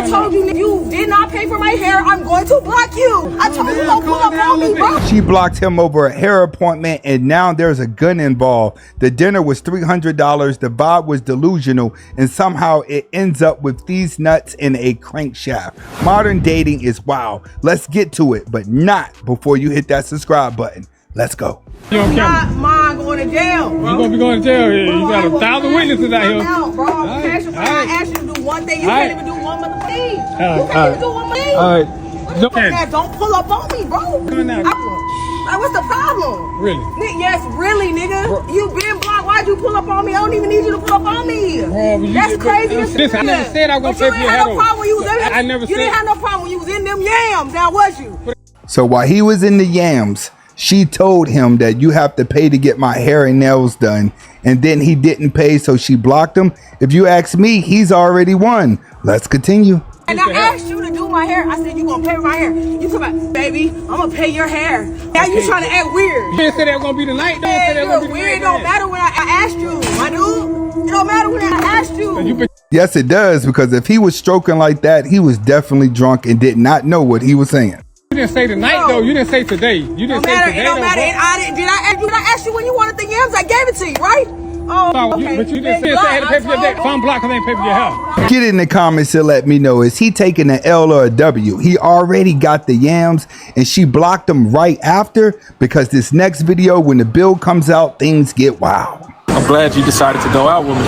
I told you, you did not pay for my hair. I'm going to block you. I told you don't pull up on me, bro. She blocked him over a hair appointment, and now there's a gun involved. The dinner was $300. The vibe was delusional, and somehow it ends up with these nuts in a crankshaft. Modern dating is wild. Let's get to it, but not before you hit that subscribe button. Let's go. You not mine going to jail, bro. You gonna be going to jail here. You got 1,000 witnesses out here. Out, bro. I asked you to do one thing. You can't even do one mother thing. You can't even do one thing. All right. Don't pull up on me, bro. What's the problem? Really? Yes, really, nigga. Bro. You been blocked. Why'd you pull up on me? I don't even need you to pull up on me. Bro, that's crazy. Listen, I never said I was gonna pay for your head over. I never said. You didn't have no problem when you was in them yams. Now was you? So while he was in the yams, she told him that you have to pay to get my hair and nails done, and then he didn't pay, so she blocked him. If you ask me, he's already won. Let's continue. And I asked you to do my hair. I said you gonna pay for my hair. You come back, baby. I'm gonna pay your hair. Now you trying to act weird. You didn't say that was gonna be the night. You're weird. It don't matter when I asked you, my dude. It don't matter when I asked you. Yes, it does, because if he was stroking like that, he was definitely drunk and did not know what he was saying. You didn't say tonight though. You didn't say today. You didn't say today. It don't matter. Did I ask you when you wanted the yams? I gave it to you, right? Oh, okay. But you didn't say I had to pay for your day. So I'm blocked because I ain't pay for your hair. Get in the comments and let me know, is he taking an L or a W? He already got the yams, and she blocked him right after, because this next video, when the bill comes out, things get wild. I'm glad you decided to go out with me.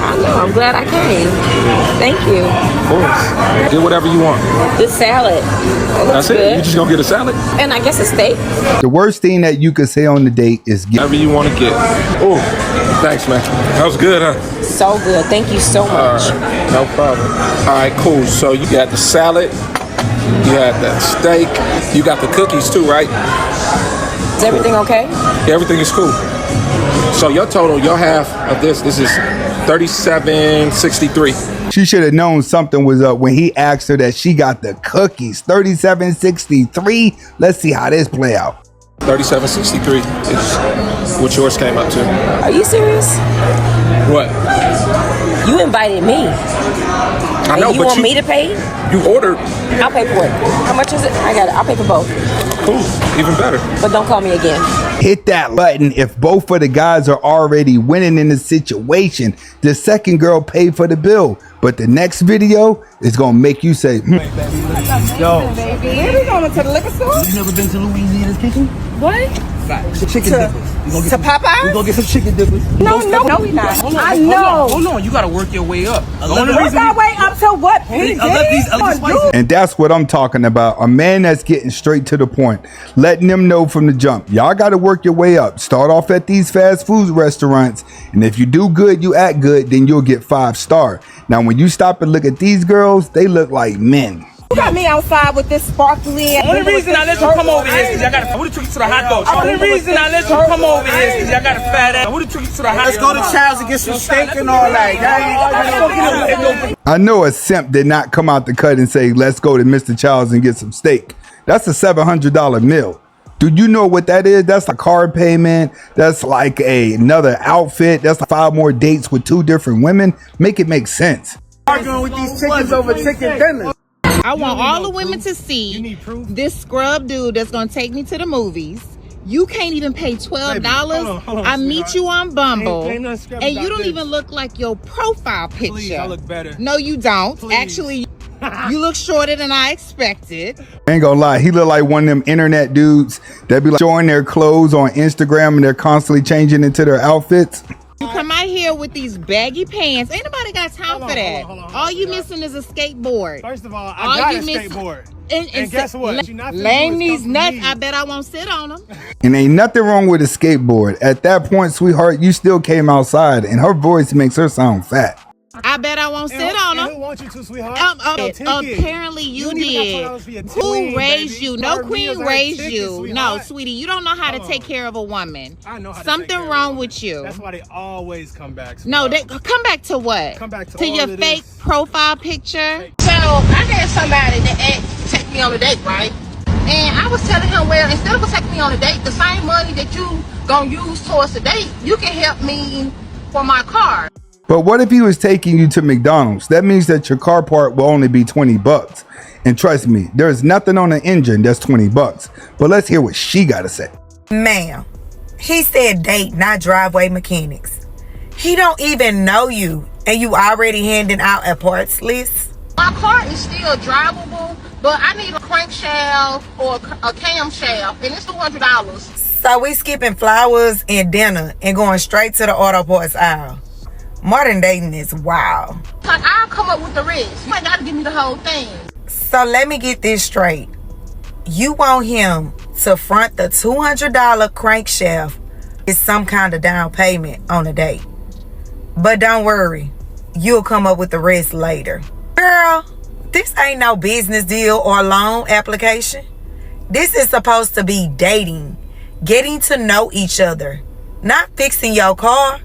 I know, I'm glad I came. Thank you. Of course. Get whatever you want. This salad. That's it? Good. You just gonna get a salad? And I guess a steak. The worst thing that you could say on the date is get whatever you want to get. Oh, thanks, man. That was good, huh? So good. Thank you so much. No problem. All right, cool. So you got the salad, you had the steak, you got the cookies too, right? Is everything okay? Yeah, everything is cool. So your total, your half of this is $37.63. She should have known something was up when he asked her that she got the cookies. $37.63. Let's see how this play out. $37.63 is what yours came up to. Are you serious? What? You invited me. I know, and you want me to pay? You ordered. I'll pay for it. How much is it? I got it. I'll pay for both. Cool. Even better. But don't call me again. Hit that button if both of the guys are already winning in the situation. The second girl paid for the bill, but the next video is gonna make you say, Yo, where we going, to the liquor store? You never been to Louisiana's Kitchen? What? The chicken dippers. To Popeyes? We gonna get some chicken dippers. No, we not. I know. Hold on, you gotta work your way up. Work our way up to what? and that's what I'm talking about. A man that's getting straight to the point, letting them know from the jump. Y'all got to work your way up. Start off at these fast food restaurants, and if you do good, you act good, then you'll get 5-star. Now, when you stop and look at these girls, they look like men. You got me outside with this sparkly. The only reason I let you come over here is because I got. I would have took you to the hot dogs. The only reason I let you come over here is because I got a fat ass. I would have took you to the hot dogs. Let's go to Child's and get some steak and all that. I know a simp did not come out the cut and say, let's go to Mr. Child's and get some steak. That's a $700 meal. Do you know what that is? That's a car payment. That's like another outfit. That's 5 more dates with 2 different women. Make it make sense. Arguing with these chickens over chicken dinners. I want all the women to see this scrub dude that's gonna take me to the movies. You can't even pay $12. Hold on, I meet you on Bumble, and you don't even look like your profile picture. Please, I look better. No, you don't. Please. Actually, you look shorter than I expected. I ain't gonna lie, he look like one of them internet dudes that be like showing their clothes on Instagram and they're constantly changing into their outfits. You come out here with these baggy pants. Ain't nobody got time for that. All you missing is a skateboard. First of all, I got a skateboard. And guess what? Lame these nuts, I bet I won't sit on them. And ain't nothing wrong with a skateboard. At that point, sweetheart, you still came outside, and her voice makes her sound fat. I bet I won't sit on them. Who wants you to, sweetheart? Apparently you did. Who raised you? No queen raised you. No, sweetie, you don't know how to take care of a woman. I know how to Something wrong with you. That's why they always come back. No, they come back to what? Come back to your fake profile picture. So I had somebody that take me on a date, right? And I was telling him, well, instead of taking me on a date, the same money that you gonna use towards the date, you can help me for my car. But what if he was taking you to McDonald's? That means that your car part will only be $20. And trust me, there's nothing on the engine that's $20. But let's hear what she got to say. Ma'am, he said date, not driveway mechanics. He don't even know you, and you already handing out a parts list? My car is still drivable, but I need a crankshaft or a camshaft, and it's $200. So we skipping flowers and dinner and going straight to the auto parts aisle. Modern dating is wild. Like, I'll come up with the rest. You ain't got to give me the whole thing. So let me get this straight. You want him to front the $200 crankshaft is some kind of down payment on a date. But don't worry, you'll come up with the rest later. Girl, this ain't no business deal or loan application. This is supposed to be dating, getting to know each other, not fixing your car.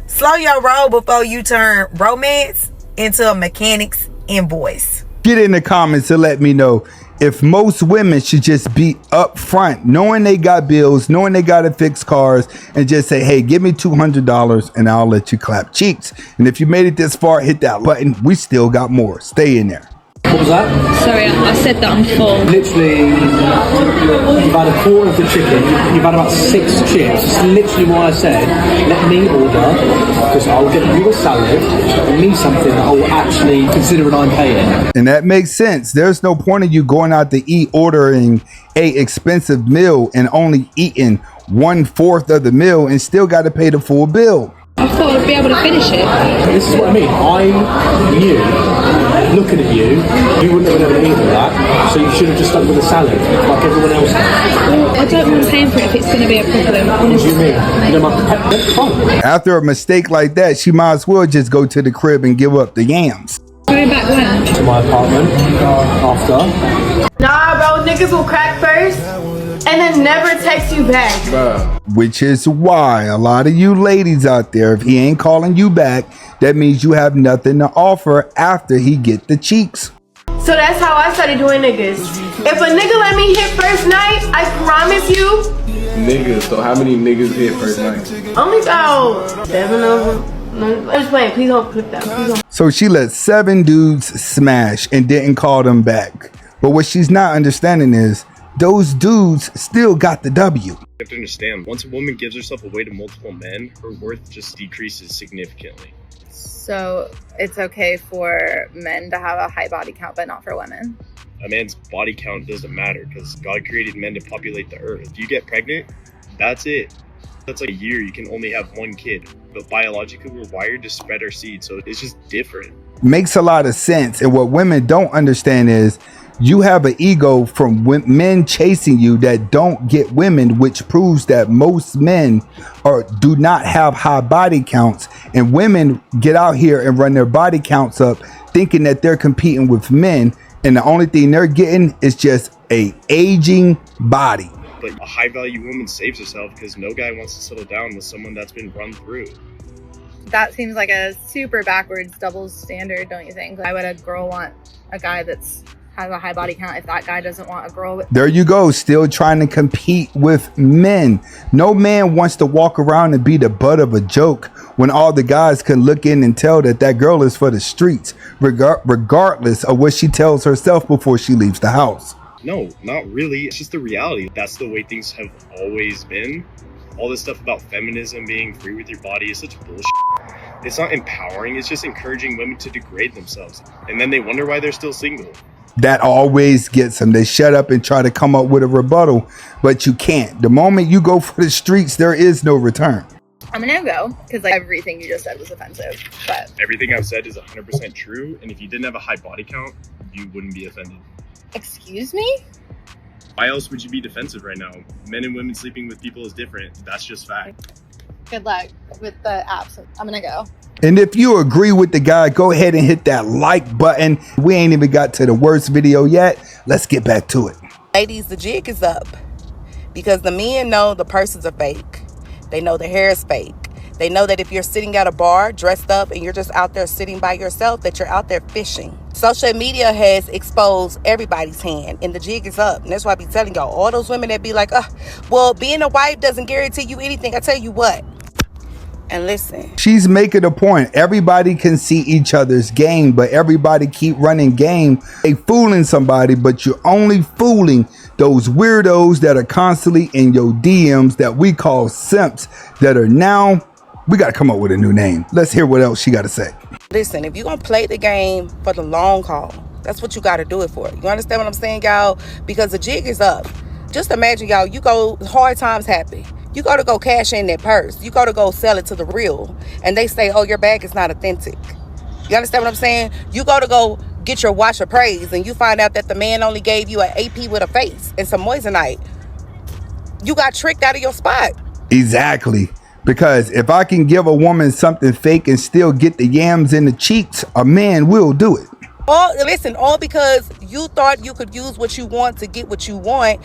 Slow your roll before you turn romance into a mechanic's invoice. Get in the comments and let me know if most women should just be upfront, knowing they got bills, knowing they got to fix cars, and just say, hey, give me $200 and I'll let you clap cheeks. And if you made it this far, hit that button. We still got more. Stay in there. What was that? Sorry, I said that I'm full. Literally, you've had a quarter of the chicken, you've had about 6 chips. It's literally what I said. Let me order, because I'll get you a salad, and me something that I will actually consider when I'm paying. And that makes sense. There's no point of you going out to eat, ordering a expensive meal, and only eating 1/4 of the meal and still got to pay the full bill. I thought I'd be able to finish it. This is what I mean. I knew, looking at you, you wouldn't have been able to eat all that, so you should have just stuck with the salad, like everyone else does. I don't mind paying for it if it's going to be a problem. What do you mean? You know, that's fine. After a mistake like that, she might as well just go to the crib and give up the yams. Going back when? To my apartment, after. Nah, bro, niggas will crack first and then never text you back. Which is why a lot of you ladies out there, if he ain't calling you back, that means you have nothing to offer after he get the cheeks. So that's how I started doing niggas. If a nigga let me hit first night, I promise you. Niggas, so how many niggas hit first night? Only about 7 of them. No, I'm just playing. Please don't click that. Please don't. So she let 7 dudes smash and didn't call them back. But what she's not understanding is those dudes still got the W. You have to understand, once a woman gives herself away to multiple men, her worth just decreases significantly. So it's okay for men to have a high body count, but not for women? A man's body count doesn't matter because God created men to populate the earth. If you get pregnant, that's it. That's like a year, you can only have 1 kid. But biologically, we're wired to spread our seed, so it's just different. Makes a lot of sense. And what women don't understand is you have an ego from men chasing you that don't get women, which proves that most men do not have high body counts, and women get out here and run their body counts up thinking that they're competing with men, and the only thing they're getting is just a aging body. But a high value woman saves herself because no guy wants to settle down with someone that's been run through. That seems like a super backwards double standard, don't you think? Why would a girl want a guy has a high body count if that guy doesn't want a girl? There you go, still trying to compete with men. No man wants to walk around and be the butt of a joke when all the guys can look in and tell that that girl is for the streets, regardless of what she tells herself before she leaves the house. No, not really. It's just the reality. That's the way things have always been. All this stuff about feminism, being free with your body is such bullshit. It's not empowering. It's just encouraging women to degrade themselves. And then they wonder why they're still single. That always gets them. They shut up and try to come up with a rebuttal, but you can't. The moment you go for the streets, there is no return. I'm gonna go because like everything you just said was offensive. But everything I've said is 100% true. And if you didn't have a high body count, you wouldn't be offended. Excuse me? Why else would you be defensive right now? Men and women sleeping with people is different. That's just fact. Good luck with the apps. I'm gonna go. And if you agree with the guy, go ahead and hit that like button. We ain't even got to the worst video yet. Let's get back to it. Ladies, the jig is up because the men know the purses are fake. They know the hair is fake. They know that if you're sitting at a bar dressed up and you're just out there sitting by yourself, that you're out there fishing. Social media has exposed everybody's hand and the jig is up. And that's why I be telling y'all, all those women that be like, well, being a wife doesn't guarantee you anything. I tell you what, and listen. She's making a point. Everybody can see each other's game, but everybody keep running game. They fooling somebody, but you're only fooling those weirdos that are constantly in your DMs that we call simps that are now, we got to come up with a new name. Let's hear what else she got to say. Listen, if you're going to play the game for the long haul, that's what you got to do it for. You understand what I'm saying, y'all? Because the jig is up. Just imagine, y'all, you go, hard times happen. You go to go cash in that purse. You go to go sell it to the real. And they say, oh, your bag is not authentic. You understand what I'm saying? You go get your watch appraised and you find out that the man only gave you an AP with a face and some moissanite. You got tricked out of your spot. Exactly. Because if I can give a woman something fake and still get the yams in the cheeks, a man will do it. All because you thought you could use what you want to get what you want,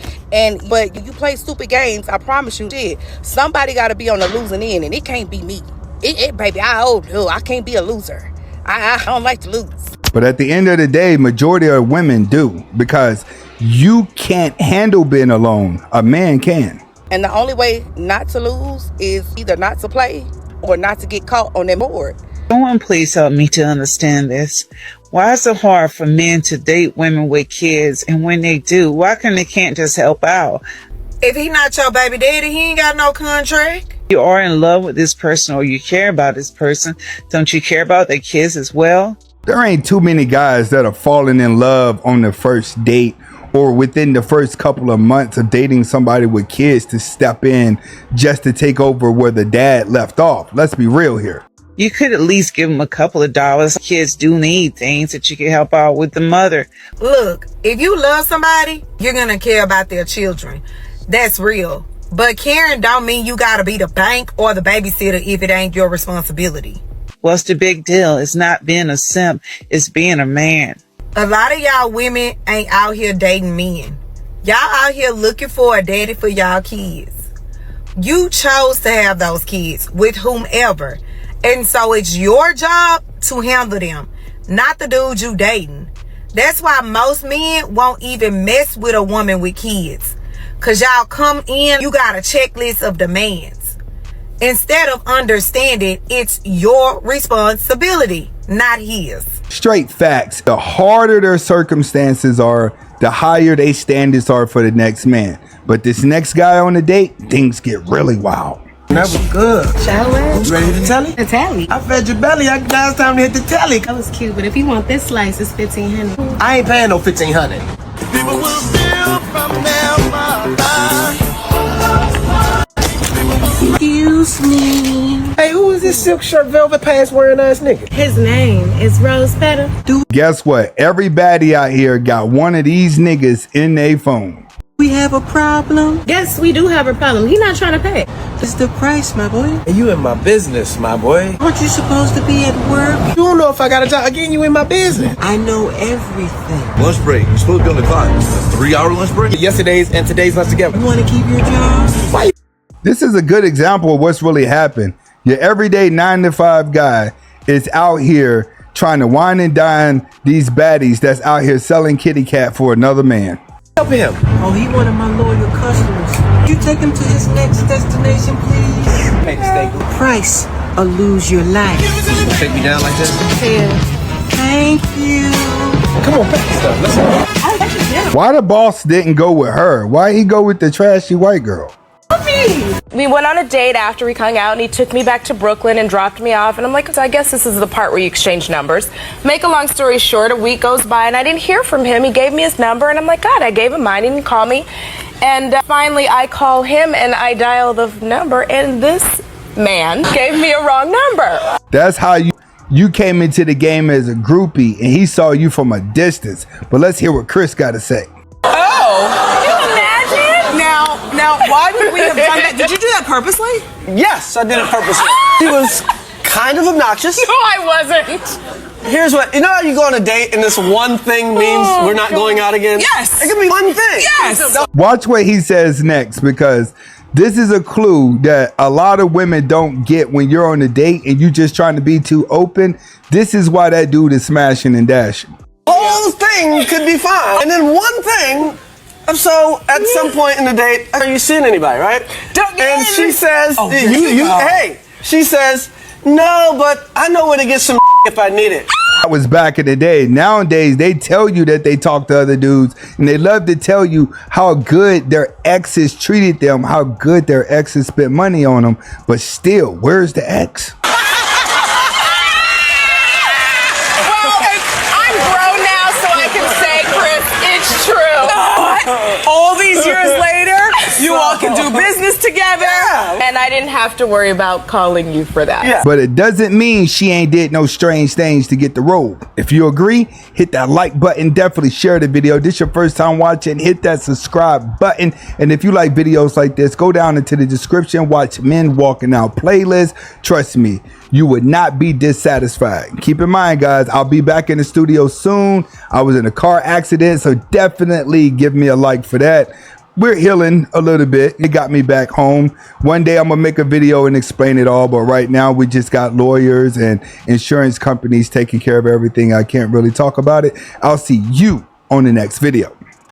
but you play stupid games. I promise you did. Somebody got to be on the losing end, and it can't be me. Baby, I can't be a loser. I don't like to lose. But at the end of the day, majority of women do, because you can't handle being alone. A man can. And the only way not to lose is either not to play or not to get caught on their board. Someone please help me to understand this. Why is it hard for men to date women with kids? And when they do, why they can't just help out? If he not your baby daddy, he ain't got no contract. You are in love with this person or you care about this person. Don't you care about their kids as well? There ain't too many guys that are falling in love on the first date or within the first couple of months of dating somebody with kids to step in just to take over where the dad left off. Let's be real here. You could at least give them a couple of dollars. Kids do need things that you can help out with the mother. Look, if you love somebody, you're going to care about their children. That's real. But caring don't mean you got to be the bank or the babysitter if it ain't your responsibility. What's the big deal? It's not being a simp. It's being a man. A lot of y'all women ain't out here dating men. Y'all out here looking for a daddy for y'all kids. You chose to have those kids with whomever. And so it's your job to handle them, not the dude you dating. That's why most men won't even mess with a woman with kids. Cause y'all come in, you got a checklist of demands. Instead of understanding it's your responsibility, not his. Straight facts. The harder their circumstances are, the higher their standards are for the next man. But this next guy on the date, things get really wild. That was good. Shower. You ready to hit the telly? The tally. I fed your belly. Now it's time to hit the telly. That was cute, but if you want this slice, it's $1,500. I ain't paying no $1,500. People will steal from their mother. Excuse me. Hey, who is this silk shirt, velvet pants wearing ass nigga? His name is Rose Petal. Guess what? Every baddie out here got one of these niggas in their phone. We have a problem. Yes, we do have a problem. He not trying to pay. It's the price, my boy. And you in my business, my boy. Aren't you supposed to be at work? You don't know if I got a job. Again, you in my business. I know everything. Lunch break. You're supposed to be on the clock. A 3-hour lunch break? Yesterday's and today's lunch together. You want to keep your job? Why? This is a good example of what's really happened. Your everyday 9-to-5 guy is out here trying to wine and dine these baddies that's out here selling kitty cat for another man. Help him. Oh, he one of my loyal customers. You take him to his next destination, please. Pay the steak. Price or lose your life. Take me down like this? Yeah. Thank you. Come on, pack the stuff. Let's go. Why the boss didn't go with her? Why he go with the trashy white girl? We went on a date after we hung out and he took me back to Brooklyn and dropped me off, and I'm like, so I guess this is the part where you exchange numbers. Make a long story short, a week goes by and I didn't hear from him. He gave me his number and I'm like, God, I gave him mine. He didn't call me. And finally I call him and I dial the number and this man gave me a wrong number. That's how you came into the game as a groupie and he saw you from a distance. But let's hear what Chris got to say. Now, why would we have done that? Did you do that purposely? Yes, I did it purposely. He was kind of obnoxious. No, I wasn't. Here's what, you know how you go on a date and this one thing means we're not going out again? Yes. It could be one thing. Yes. Watch what he says next, because this is a clue that a lot of women don't get when you're on a date and you just trying to be too open. This is why that dude is smashing and dashing. Whole thing could be fine. And then one thing, so at some point in the date, are you seeing anybody, right? And she says, She says, no, but I know where to get some if I need it. That was back in the day. Nowadays, they tell you that they talk to other dudes, and they love to tell you how good their exes treated them, how good their exes spent money on them. But still, where's the ex? Well, I'm grown now, so I can say, Chris, it's true. All these years later, you all can do business together. And I didn't have to worry about calling you for that. But it doesn't mean she ain't did no strange things to get the robe. If you agree, hit that like button. Definitely share the video. This your first time watching, hit that subscribe button. And if you like videos like this, go down into the description, watch Men Walking Out playlist. Trust me, you would not be dissatisfied. Keep in mind, guys, I'll be back in the studio soon. I was in a car accident, so definitely give me a like for that. We're healing a little bit. It got me back home. One day I'm gonna make a video and explain it all, but right now we just got lawyers and insurance companies taking care of everything. I can't really talk about it. I'll see you on the next video.